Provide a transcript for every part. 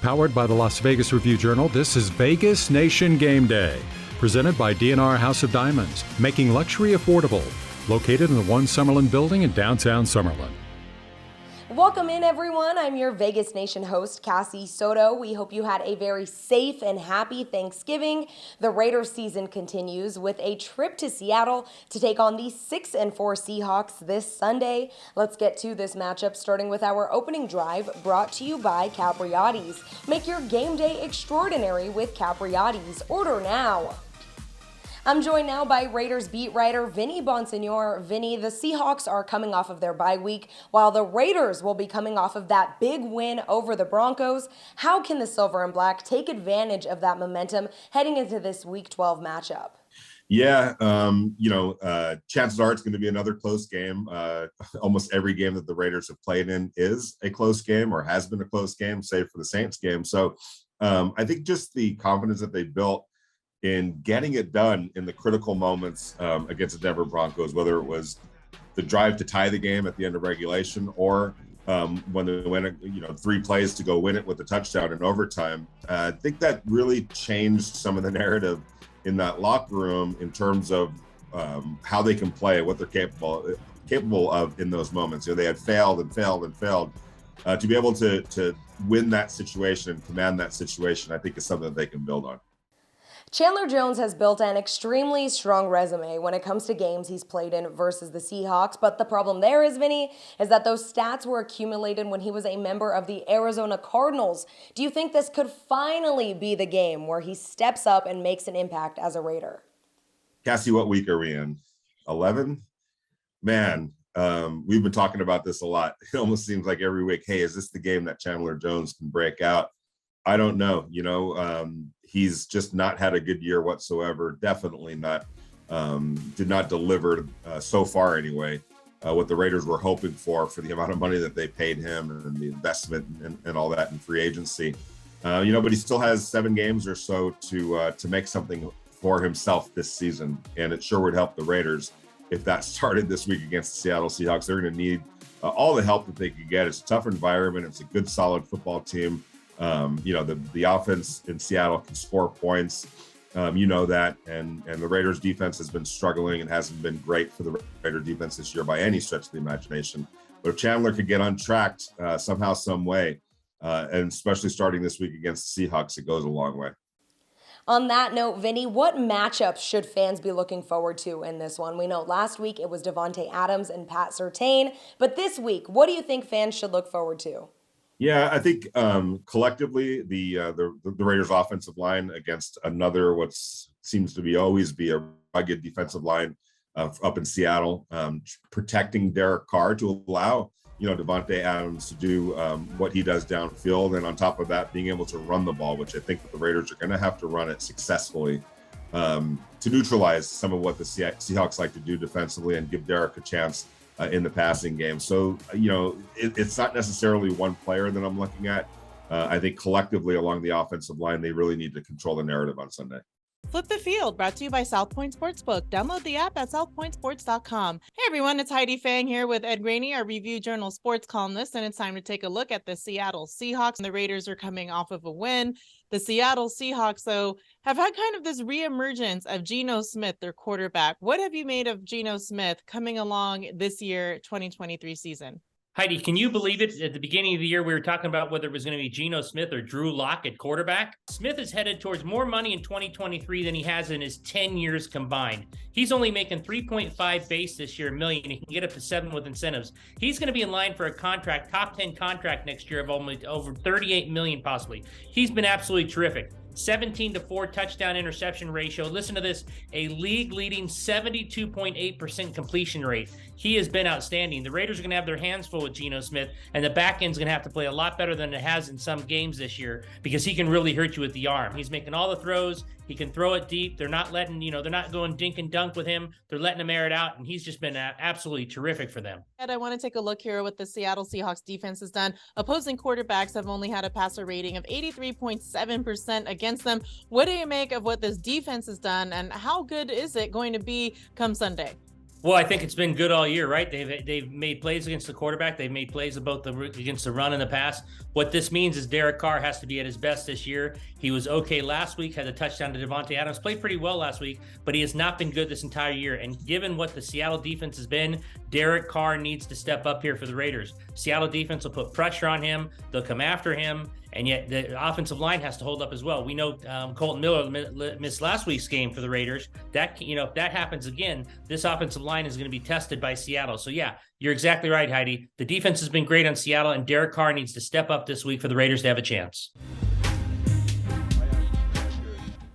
Powered by the Las Vegas Review-Journal, this is Vegas Nation Gameday. Presented by D&R House of Diamonds, making luxury affordable. Located in the One Summerlin building in downtown Summerlin. Welcome in, everyone. I'm your Vegas Nation host, Cassie Soto. We hope you had a very safe and happy Thanksgiving. The Raiders season continues with a trip to Seattle to take on the 6-4 Seahawks this Sunday. Let's get to this matchup, starting with our opening drive, brought to you by Capriati's. Make your game day extraordinary with Capriati's. Order now. I'm joined now by Raiders beat writer Vinny Bonsignor. Vinny, the Seahawks are coming off of their bye week, while the Raiders will be coming off of that big win over the Broncos. How can the Silver and Black take advantage of that momentum heading into this Week 12 matchup? Yeah, chances are it's going to be another close game. Almost every game that the Raiders have played in is a close game or has been a close game, save for the Saints game. So I think just the confidence that they built in getting it done in the critical moments against the Denver Broncos, whether it was the drive to tie the game at the end of regulation or when they went, 3 plays to go win it with a touchdown in overtime. I think that really changed some of the narrative in that locker room in terms of how they can play, what they're capable of in those moments. They had failed and failed and failed. To be able to win that situation and command that situation, I think is something that they can build on. Chandler Jones has built an extremely strong resume when it comes to games he's played in versus the Seahawks, but the problem there is, Vinny, is that those stats were accumulated when he was a member of the Arizona Cardinals. Do you think this could finally be the game where he steps up and makes an impact as a Raider? Cassie, what week are we in? 11? Man, we've been talking about this a lot. It almost seems like every week, hey, is this the game that Chandler Jones can break out? I don't know. He's just not had a good year whatsoever. Definitely not. Did not deliver so far anyway, what the Raiders were hoping for the amount of money that they paid him and the investment and all that in free agency. But he still has 7 games or so to make something for himself this season. And it sure would help the Raiders if that started this week against the Seattle Seahawks. They're going to need all the help that they could get. It's a tough environment. It's a good, solid football team. The offense in Seattle can score points, that, and the Raiders defense has been struggling and hasn't been great for the Raider defense this year by any stretch of the imagination. But if Chandler could get untracked somehow, some way, and especially starting this week against the Seahawks, it goes a long way. On that note, Vinny, what matchups should fans be looking forward to in this one? We know last week it was Davante Adams and Pat Surtain, but this week, what do you think fans should look forward to? Yeah, I think collectively the Raiders' offensive line against another what seems to always be a rugged defensive line up in Seattle, protecting Derek Carr to allow Davante Adams to do what he does downfield, and on top of that, being able to run the ball, which I think the Raiders are going to have to run it successfully to neutralize some of what the Seahawks like to do defensively and give Derek a chance in the passing game. So, it's not necessarily one player that I'm looking at. I think collectively along the offensive line, they really need to control the narrative on Sunday. Flip the Field, brought to you by South Point Sportsbook. Download the app at southpointsports.com. Hey everyone, it's Heidi Fang here with Ed Graney, our Review Journal sports columnist, and it's time to take a look at the Seattle Seahawks. The Raiders are coming off of a win. The Seattle Seahawks, though, have had kind of this reemergence of Geno Smith, their quarterback. What have you made of Geno Smith coming along this year, 2023 season? Heidi, can you believe it? At the beginning of the year, we were talking about whether it was going to be Geno Smith or Drew Lock at quarterback. Smith is headed towards more money in 2023 than he has in his 10 years combined. He's only making 3.5 base this year, million. He can get up to 7 with incentives. He's going to be in line for a contract, top 10 contract next year of almost over 38 million possibly. He's been absolutely terrific. 17-4 touchdown interception ratio. Listen to this, a league-leading 72.8% completion rate. He has been outstanding. The Raiders are going to have their hands full with Geno Smith, and the back end's going to have to play a lot better than it has in some games this year because he can really hurt you with the arm. He's making all the throws. He can throw it deep. They're not letting, they're not going dink and dunk with him. They're letting him air it out, and he's just been absolutely terrific for them. And I want to take a look here at what the Seattle Seahawks defense has done. Opposing quarterbacks have only had a passer rating of 83.7% against them. What do you make of what this defense has done, and how good is it going to be come Sunday? Well, I think it's been good all year, right? They've made plays against the quarterback. They've made plays against the run and the pass. What this means is Derek Carr has to be at his best this year. He was okay last week, had a touchdown to Devontae Adams, played pretty well last week, but he has not been good this entire year. And given what the Seattle defense has been, Derek Carr needs to step up here for the Raiders. Seattle defense will put pressure on him. They'll come after him. And yet the offensive line has to hold up as well. We know Colton Miller missed last week's game for the Raiders. If that happens again, this offensive line is going to be tested by Seattle. So yeah, you're exactly right, Heidi. The defense has been great on Seattle, and Derek Carr needs to step up this week for the Raiders to have a chance.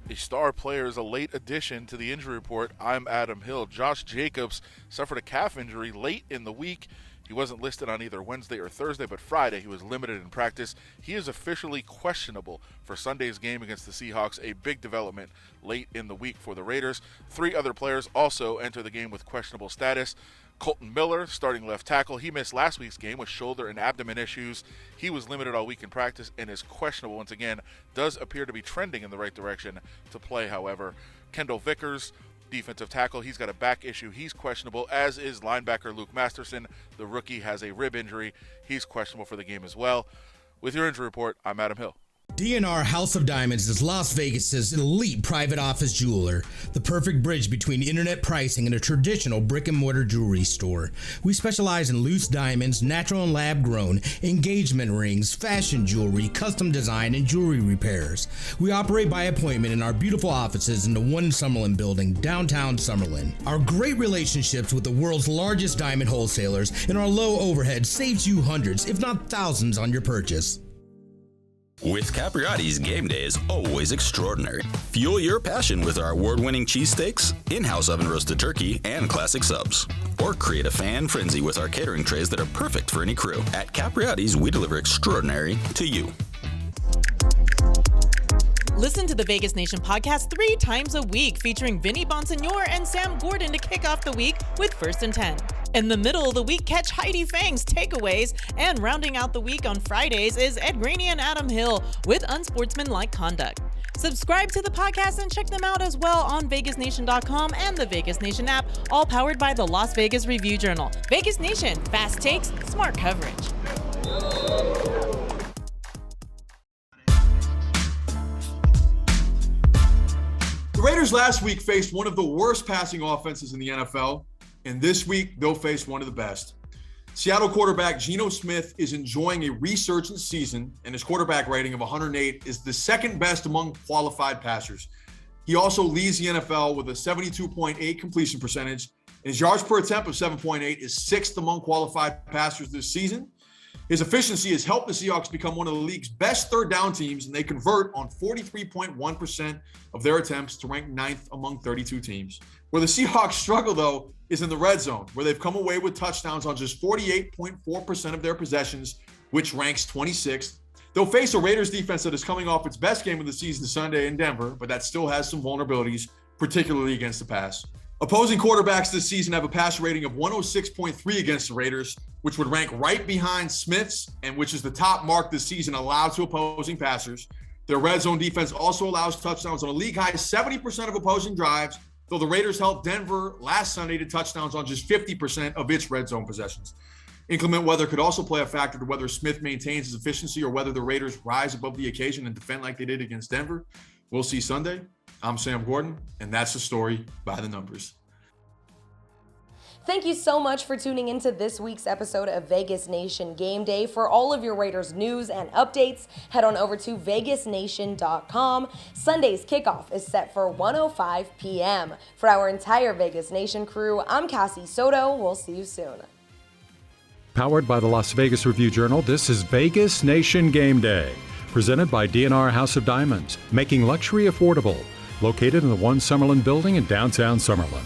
A star player is a late addition to the injury report. I'm Adam Hill. Josh Jacobs suffered a calf injury late in the week. He wasn't listed on either Wednesday or Thursday, but Friday he was limited in practice. He is officially questionable for Sunday's game against the Seahawks, a big development late in the week for the Raiders. 3 other players also enter the game with questionable status. Colton Miller, starting left tackle, he missed last week's game with shoulder and abdomen issues. He was limited all week in practice and is questionable once again. Does appear to be trending in the right direction to play, however. Kendall Vickers, defensive tackle, he's got a back issue. He's questionable, as is linebacker Luke Masterson. The rookie has a rib injury. He's questionable for the game as well. With your injury report, I'm Adam Hill. DNR House of Diamonds is Las Vegas's elite private office jeweler, the perfect bridge between internet pricing and a traditional brick-and-mortar jewelry store. We specialize in loose diamonds, natural and lab-grown, engagement rings, fashion jewelry, custom design, and jewelry repairs. We operate by appointment in our beautiful offices in the One Summerlin building, downtown Summerlin. Our great relationships with the world's largest diamond wholesalers and our low overhead saves you hundreds, if not thousands, on your purchase. With Capriotti's, game day is always extraordinary. Fuel your passion with our award-winning cheesesteaks, in-house oven-roasted turkey, and classic subs. Or create a fan frenzy with our catering trays that are perfect for any crew. At Capriotti's, we deliver extraordinary to you. Listen to the Vegas Nation podcast 3 times a week, featuring Vinny Bonsignor and Sam Gordon to kick off the week with First and 10. In the middle of the week, catch Heidi Fang's takeaways, and rounding out the week on Fridays is Ed Graney and Adam Hill with Unsportsmanlike Conduct. Subscribe to the podcast and check them out as well on VegasNation.com and the Vegas Nation app, all powered by the Las Vegas Review Journal. Vegas Nation, fast takes, smart coverage. The Raiders last week faced one of the worst passing offenses in the NFL, and this week they'll face one of the best. Seattle quarterback Geno Smith is enjoying a resurgent season, and his quarterback rating of 108 is the second best among qualified passers. He also leads the NFL with a 72.8 completion percentage, and his yards per attempt of 7.8 is sixth among qualified passers this season. His efficiency has helped the Seahawks become one of the league's best third down teams, and they convert on 43.1% of their attempts to rank 9th among 32 teams. Where the Seahawks struggle, though, is in the red zone, where they've come away with touchdowns on just 48.4% of their possessions, which ranks 26th. They'll face a Raiders defense that is coming off its best game of the season Sunday in Denver, but that still has some vulnerabilities, particularly against the pass. Opposing quarterbacks this season have a passer rating of 106.3 against the Raiders, which would rank right behind Smith's, and which is the top mark this season allowed to opposing passers. Their red zone defense also allows touchdowns on a league-high 70% of opposing drives, though the Raiders held Denver last Sunday to touchdowns on just 50% of its red zone possessions. Inclement weather could also play a factor to whether Smith maintains his efficiency or whether the Raiders rise above the occasion and defend like they did against Denver. We'll see Sunday. I'm Sam Gordon, and that's the story by the numbers. Thank you so much for tuning into this week's episode of Vegas Nation Game Day. For all of your Raiders news and updates, head on over to VegasNation.com. Sunday's kickoff is set for 1:05 p.m. For our entire Vegas Nation crew, I'm Cassie Soto. We'll see you soon. Powered by the Las Vegas Review Journal, this is Vegas Nation Game Day. Presented by DNR House of Diamonds, making luxury affordable. Located in the One Summerlin building in downtown Summerlin.